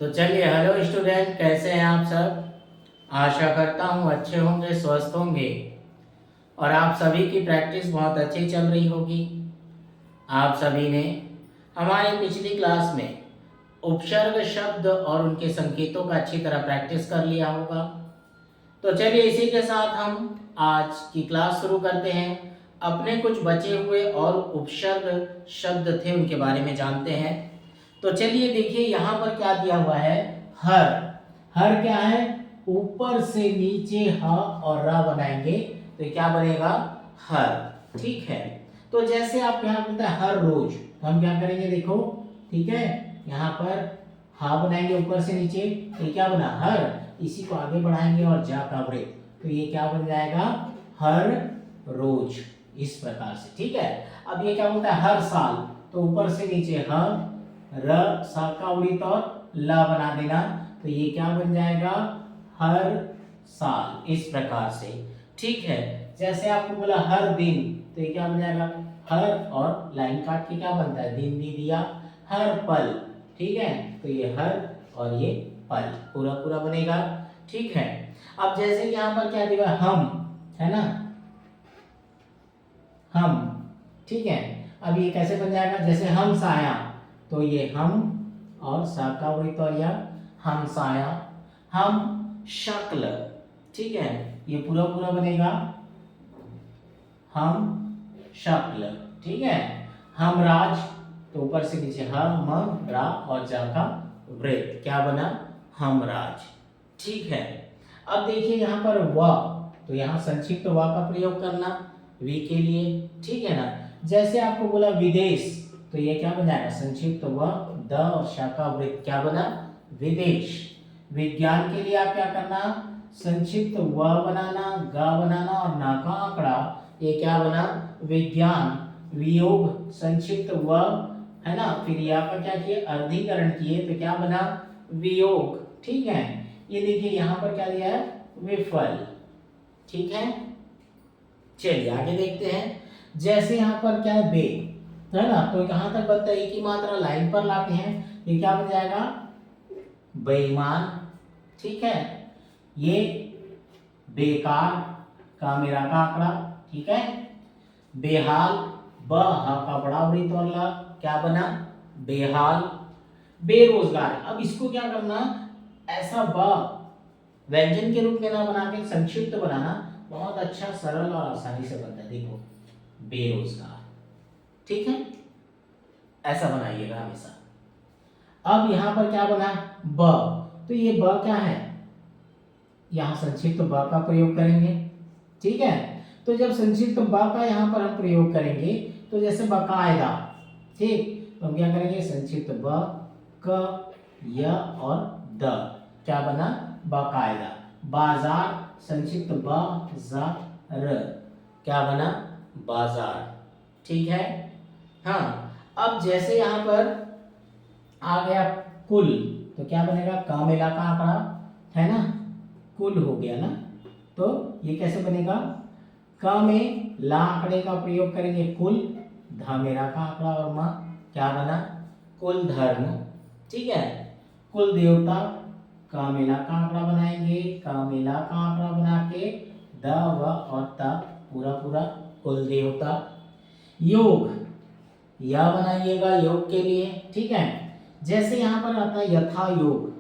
तो चलिए, hello student, कैसे हैं आप सब। आशा करता हूँ अच्छे होंगे, स्वस्थ होंगे और आप सभी की प्रैक्टिस बहुत अच्छी चल रही होगी। आप सभी ने हमारी पिछली क्लास में उपसर्ग शब्द और उनके संकेतों का अच्छी तरह प्रैक्टिस कर लिया होगा। तो चलिए, इसी के साथ हम आज की क्लास शुरू करते हैं। अपने कुछ बचे हुए और उपसर्ग शब्द थे, उनके बारे में जानते हैं। तो चलिए देखिए, यहाँ पर क्या दिया हुआ है। हर। हर क्या है? ऊपर से नीचे ह और र बनाएंगे तो क्या बनेगा? हर। ठीक है। तो जैसे आप यहाँ बोलते हैं हर रोज, तो हम क्या करेंगे देखो। ठीक है, यहाँ पर हा बनाएंगे ऊपर से नीचे, तो क्या बना? हर। इसी को आगे बढ़ाएंगे और जा का वृत्त, तो ये क्या बन जाएगा? हर रोज। इस प्रकार से। ठीक है। अब ये क्या बोलता है? हर साल, तो ऊपर से नीचे ह, र, सा का वृत्त और ला बना देना, तो ये क्या बन जाएगा? हर साल। इस प्रकार से। ठीक है। जैसे आपको बोला हर दिन, तो ये क्या बन जाएगा? हर और लाइन काट के क्या बनता है? दिन दे दिया। हर पल। ठीक है, तो ये हर और ये पल पूरा पूरा बनेगा। ठीक है। अब जैसे यहाँ पर क्या दिया? हम, है ना? हम। ठीक है। अब ये कैसे बन जाएगा? जैसे हम साया, तो ये हम और सा का वृत्त और यह हम साया। हम शक्ल। ठीक है, ये पूरा पूरा बनेगा हम शक्ल। ठीक है। हम राज, तो ऊपर से नीचे हम रा और जा का वृत्त, क्या बना? हम राज। ठीक है। अब देखिए यहाँ पर व, तो यहाँ संक्षिप्त व का प्रयोग करना वी के लिए। ठीक है ना? जैसे आपको बोला विदेश, तो ये क्या बन जाएगा? संक्षिप्त व, द और शा का वृत्त, क्या बना? विदेश। विज्ञान के लिए आप क्या करना? संक्षिप्त व बनाना, ग बनाना और ना का आंकड़ा, ये क्या बना? विज्ञान। वियोग संक्षिप्त व, है ना? फिर या का क्या किए? अर्धीकरण किए, तो क्या बना? वियोग। ठीक है। ये देखिए यहाँ पर क्या दिया है? विफल। ठीक है। चलिए आगे देखते हैं। जैसे यहाँ पर क्या है? बे, है ना? तो कहां तक बनता है? एक ही मात्रा लाइन पर लाते हैं, ये क्या बन जाएगा? बेईमान। ठीक है। ये बेकार, का मेरा का आंकड़ा। ठीक है। बेहाल, ब हा का बड़ा वृत्त और ला, क्या बना? बेहाल। बेरोजगार, अब इसको क्या करना? ऐसा ब व्यंजन के रूप में ना बना के संक्षिप्त बनाना, बहुत अच्छा सरल और आसानी से बनता है। देखो, बेरोजगार। ठीक है, ऐसा बनाइएगा हमेशा। अब यहां पर क्या बना? ब, तो ये ब क्या है? यहां संक्षिप्त ब का प्रयोग करेंगे। ठीक है। तो जब संक्षिप्त ब का यहां पर हम प्रयोग करेंगे, तो जैसे बकायदा, ठीक, तो हम क्या करेंगे? संक्षिप्त ब, क, य और द, क्या बना? बकायदा। बाजार, संक्षिप्त ब, जा, र, क्या बना? बाजार। ठीक है। हाँ। अब जैसे यहां पर आ गया कुल, तो क्या बनेगा? का मेला का आंकड़ा, है ना? कुल हो गया ना? तो ये कैसे बनेगा? क में ला आंकड़े का प्रयोग करेंगे, कुल। ध मेरा का आंकड़ा और म, क्या बना? कुल धर्म। ठीक है। कुल देवता, का मेला का आंकड़ा बनाएंगे, का मेला का आंकड़ा बना के द व और त, पूरा पूरा कुल देवता। योग, या बनाइएगा योग के लिए। ठीक है। जैसे यहाँ पर आता है यथा योग,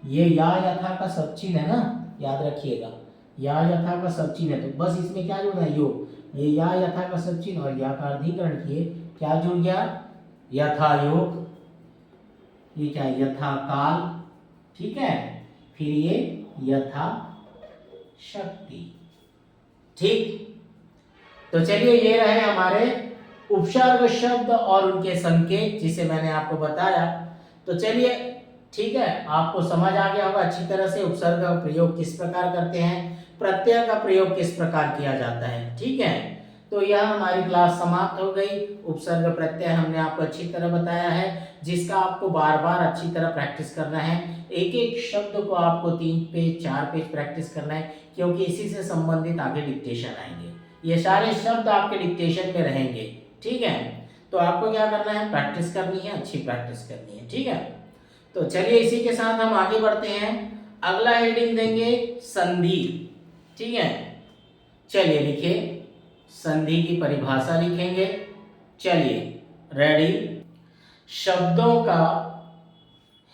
ये या यथा का सब चिन्ह है ना, याद रखिएगा। या यथा का सब चिन्ह है, तो बस इसमें क्या जुड़ना है? योग। ये या यथा का सब चिन्ह और या का अर्धीकरण किए, क्या जुड़ गया? यथा योग। ये क्या है? यथा काल। ठीक है। फिर ये यथा शक्ति। ठीक। तो चलिए, ये रहे हमारे उपसर्ग शब्द और उनके संकेत, जिसे मैंने आपको बताया। तो चलिए, ठीक है, आपको समझ आ गया होगा अच्छी तरह से उपसर्ग का प्रयोग किस प्रकार करते हैं, प्रत्यय का प्रयोग किस प्रकार किया जाता है। ठीक है। तो यह हमारी क्लास समाप्त हो गई। उपसर्ग प्रत्यय हमने आपको अच्छी तरह बताया है, जिसका आपको बार बार अच्छी तरह प्रैक्टिस करना है। एक एक शब्द को आपको 3 पेज 4 पेज प्रैक्टिस करना है, क्योंकि इसी से संबंधित आगे डिक्टेशन आएंगे। ये सारे शब्द आपके डिक्टेशन में रहेंगे। ठीक है। तो आपको क्या करना है? प्रैक्टिस करनी है, अच्छी प्रैक्टिस करनी है। ठीक है। तो चलिए इसी के साथ हम आगे बढ़ते हैं। अगला हेडिंग देंगे संधि। ठीक है, चलिए लिखिए, संधि की परिभाषा लिखेंगे। चलिए रेडी। शब्दों का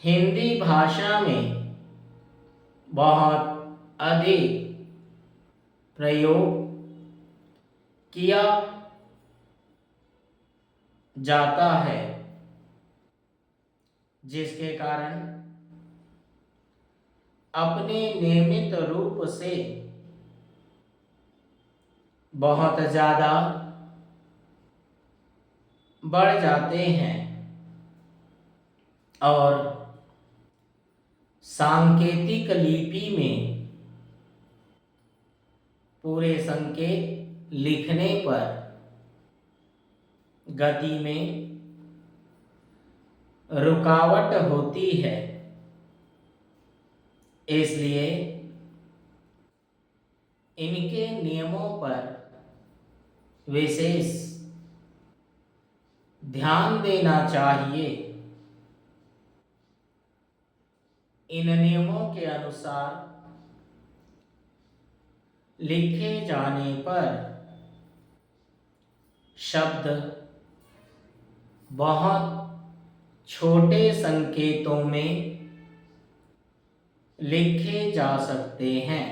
हिंदी भाषा में बहुत अधिक प्रयोग किया जाता है, जिसके कारण अपने नियमित रूप से बहुत ज़्यादा बढ़ जाते हैं और सांकेतिक लिपि में पूरे संकेत लिखने पर गति में रुकावट होती है। इसलिए इनके नियमों पर विशेष ध्यान देना चाहिए। इन नियमों के अनुसार लिखे जाने पर शब्द बहुत छोटे संकेतों में लिखे जा सकते हैं।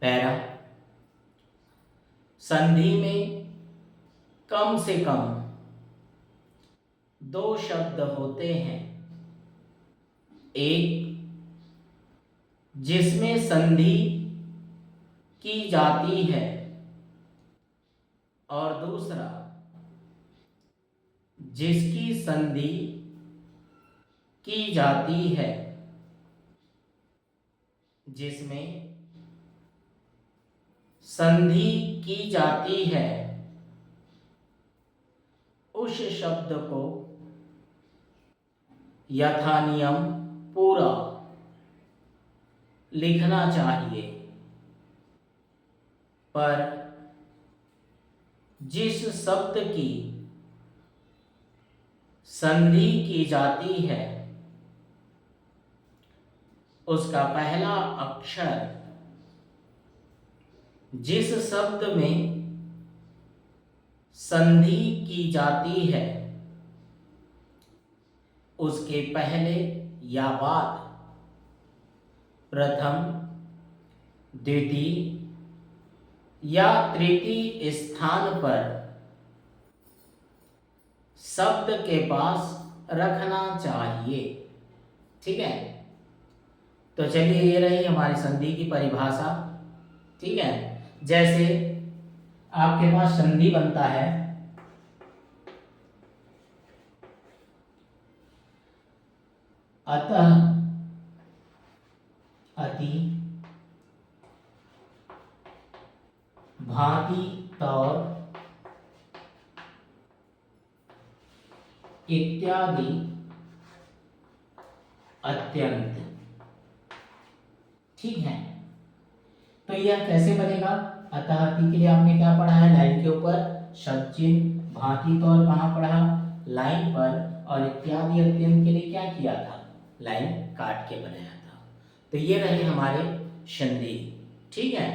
पैरा, संधि में कम से कम 2 शब्द होते हैं। एक जिसमें संधि की जाती है और दूसरा जिसकी संधि की जाती है, जिसमें संधि की जाती है उस शब्द को यथानियम पूरा लिखना चाहिए, पर जिस शब्द की संधि की जाती है उसका पहला अक्षर जिस शब्द में संधि की जाती है उसके पहले या बाद प्रथम, द्वितीय या तृतीय स्थान पर शब्द के पास रखना चाहिए। ठीक है, तो चलिए ये रही हमारी संधि की परिभाषा। ठीक है, जैसे आपके पास संधि बनता है अतः, अति, भांति, तौर इत्यादि, अत्यंत। ठीक है, तो यह कैसे बनेगा? अतः, अति के लिए आपने क्या पढ़ा है? लाइन के ऊपर शब्द चिन्ह, भांति, तौर कहाँ पढ़ा? लाइन पर, और इत्यादि अत्यंत के लिए क्या किया था? लाइन काट के बनाया था। तो ये रहे हमारे संधि। ठीक है,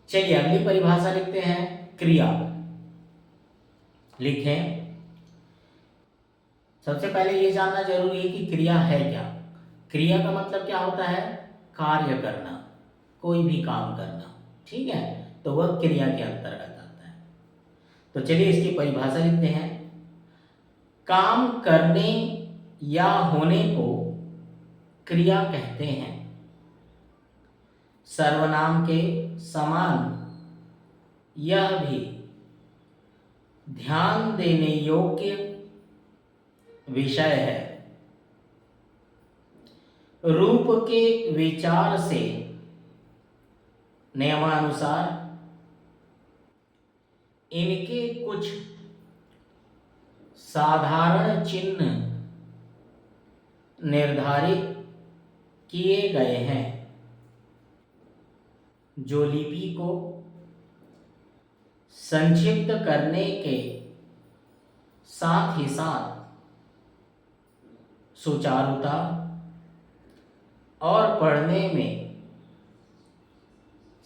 चलिए अगली परिभाषा लिखते हैं, क्रिया। लिखें, सबसे पहले ये जानना जरूरी है कि क्रिया है क्या। क्रिया का मतलब क्या होता है? कार्य करना, कोई भी काम करना। ठीक है, तो वह क्रिया के अंतर्गत आता है। तो चलिए इसकी परिभाषा लिखते हैं। काम करने या होने को क्रिया कहते हैं। सर्वनाम के समान यह भी ध्यान देने योग्य विषय है। रूप के विचार से नियमानुसार इनके कुछ साधारण चिन्ह निर्धारित किए गए हैं, जो लिपि को संक्षिप्त करने के साथ ही साथ सुचारुता और पढ़ने में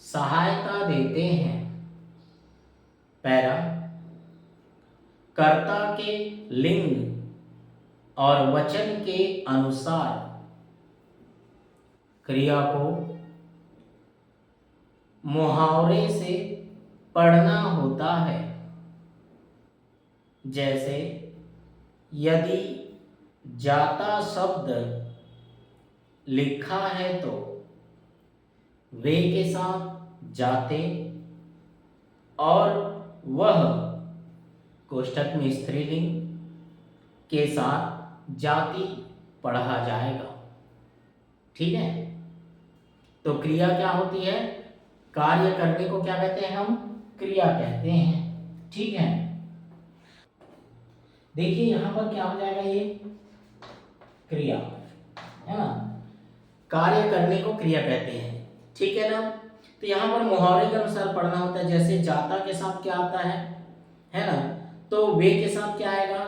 सहायता देते हैं। पैरा, कर्ता के लिंग और वचन के अनुसार क्रिया को मुहावरे से पढ़ना होता है। जैसे यदि जाता शब्द लिखा है तो वे के साथ जाते और वह कोष्ठक में स्त्रीलिंग के साथ जाति पढ़ा जाएगा। ठीक है, तो क्रिया क्या होती है? कार्य करने को क्या कहते हैं? हम क्रिया कहते हैं। ठीक है, देखिए यहां पर क्या हो जाएगा, ये क्रिया है ना, कार्य करने को क्रिया कहते हैं। ठीक है ना, तो यहां पर मुहावरे के अनुसार पढ़ना होता है। जैसे जाता के साथ क्या आता है ना, तो वे के साथ क्या आएगा?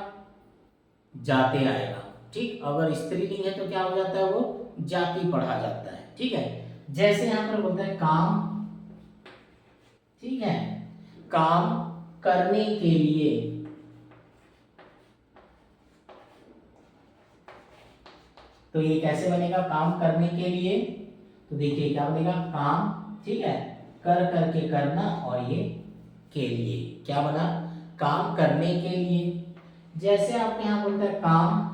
जाते आएगा। ठीक, अगर स्त्रीलिंग है तो क्या हो जाता है? वो जाति पढ़ा जाता है। ठीक है, जैसे यहां पर बोलते हैं काम। ठीक है, काम करने के लिए, तो ये कैसे बनेगा? काम करने के लिए, तो देखिए क्या बनेगा? काम। ठीक है, कर करके करना और ये के लिए, क्या बना? काम करने के लिए। जैसे आप यहां बोलते हैं काम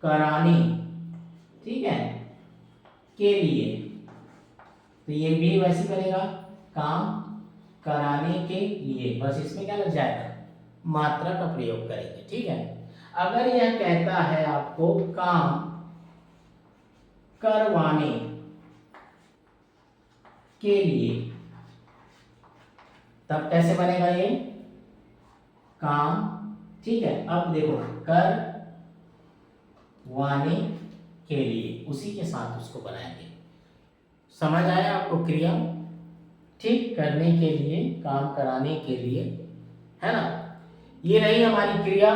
कराने, ठीक है, के लिए, तो ये भी वैसे बनेगा काम कराने के लिए, बस इसमें क्या लग जाएगा? मात्रा का प्रयोग करेंगे। ठीक है, अगर यह कहता है आपको काम करवाने के लिए, तब कैसे बनेगा ये? काम। ठीक है, अब देखो कर वाने के लिए, उसी के साथ उसको बनाएंगे। समझ आया आपको क्रिया? ठीक, करने के लिए, काम कराने के लिए, है ना। ये रही हमारी क्रिया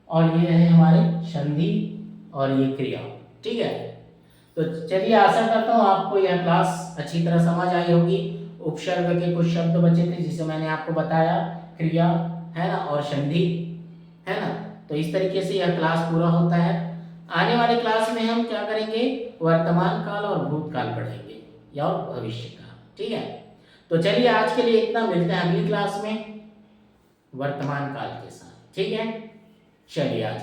और ये रहे हमारे संधि और ये क्रिया। ठीक है, तो चलिए आशा करता हूँ आपको यह क्लास अच्छी तरह समझ आई होगी। उपसर्ग के कुछ शब्द बचे थे जिसे मैंने आपको बताया, क्रिया है ना और संधि है ना। तो इस तरीके से यह क्लास पूरा होता है। आने वाली क्लास में हम क्या करेंगे? वर्तमान काल और भूतकाल पढ़ेंगे या भविष्य काल। ठीक है, तो चलिए आज के लिए इतना, मिलते हैं अगली क्लास में वर्तमान काल के साथ। ठीक है, चलिए आज